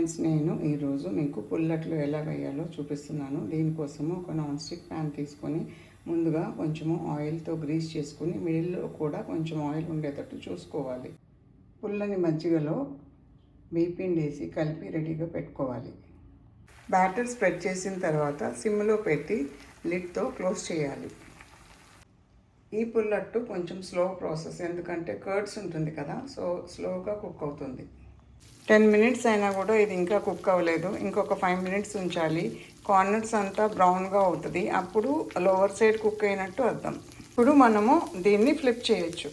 Friends, నేను ఈరోజు మీకు పుల్లట్లు ఎలా వేయాలో చూపిస్తున్నాను. దీనికోసము ఒక నాన్ స్టిక్ ప్యాన్ తీసుకొని ముందుగా కొంచెము ఆయిల్తో గ్రీస్ చేసుకుని మిడిల్లో కూడా కొంచెం ఆయిల్ ఉండేటట్టు చూసుకోవాలి. పుల్లని మజ్జిగలో బియ్యపిండి వేసి కలిపి రెడీగా పెట్టుకోవాలి. బ్యాటర్ స్ప్రెడ్ చేసిన తర్వాత సిమ్లో పెట్టి లిడ్తో క్లోజ్ చేయాలి. ఈ పుల్లట్టు కొంచెం స్లో ప్రాసెస్, ఎందుకంటే కర్డ్స్ ఉంటుంది కదా, సో స్లోగా కుక్ అవుతుంది. 10 మినిట్స్ అయినా కూడా ఇది ఇంకా కుక్ అవ్వలేదు. ఇంకొక 5 మినిట్స్ ఉంచాలి. కార్నర్స్ అంతా బ్రౌన్గా అవుతుంది. అప్పుడు లోవర్ సైడ్ కుక్ అయినట్టు అర్థం. ఇప్పుడు మనము దీన్ని ఫ్లిప్ చేయొచ్చు.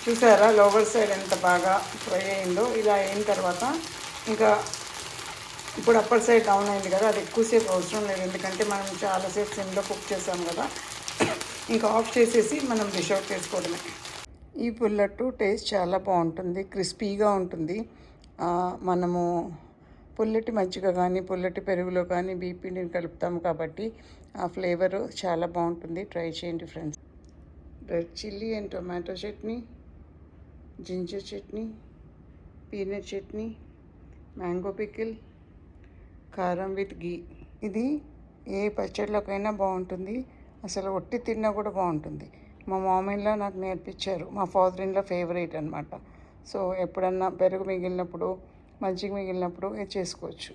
చూసారా లోవర్ సైడ్ ఎంత బాగా ఫ్రై అయిందో. ఇలా అయిన తర్వాత ఇంకా ఇప్పుడు అప్పర్ సైడ్ డౌన్ అయింది కదా, అది ఎక్కువసేపు అవసరం లేదు, ఎందుకంటే మనం చాలాసేపు సిమ్లో కుక్ చేసాం కదా. ఇంకా ఆఫ్ చేసేసి మనం డిష్ అవుట్ చేసుకోవడమే. ఈ పుల్లట్టు టేస్ట్ చాలా బాగుంటుంది, క్రిస్పీగా ఉంటుంది. మనము పుల్లటి మజ్జిగ కానీ పుల్లటి పెరుగులో కానీ బియ్యపిండిని కలుపుతాము కాబట్టి ఆ ఫ్లేవర్ చాలా బాగుంటుంది. ట్రై చేయండి friends. Red chilli and tomato chutney, ginger chutney, peanut chutney, mango pickle, కారం విత్ గీ. ఇది ఏ పచ్చడిలోకైనా బాగుంటుంది. అసలు ఒట్టి తిన్నా కూడా బాగుంటుంది. మా మామయ్యలో నాకు నేర్పించారు. మా ఫాదర్ ఇన్లో ఫేవరెట్ అనమాట. సో ఎప్పుడన్నా పెరుగు మిగిలినప్పుడు, మజ్జిగ మిగిలినప్పుడు ఇది చేసుకోవచ్చు.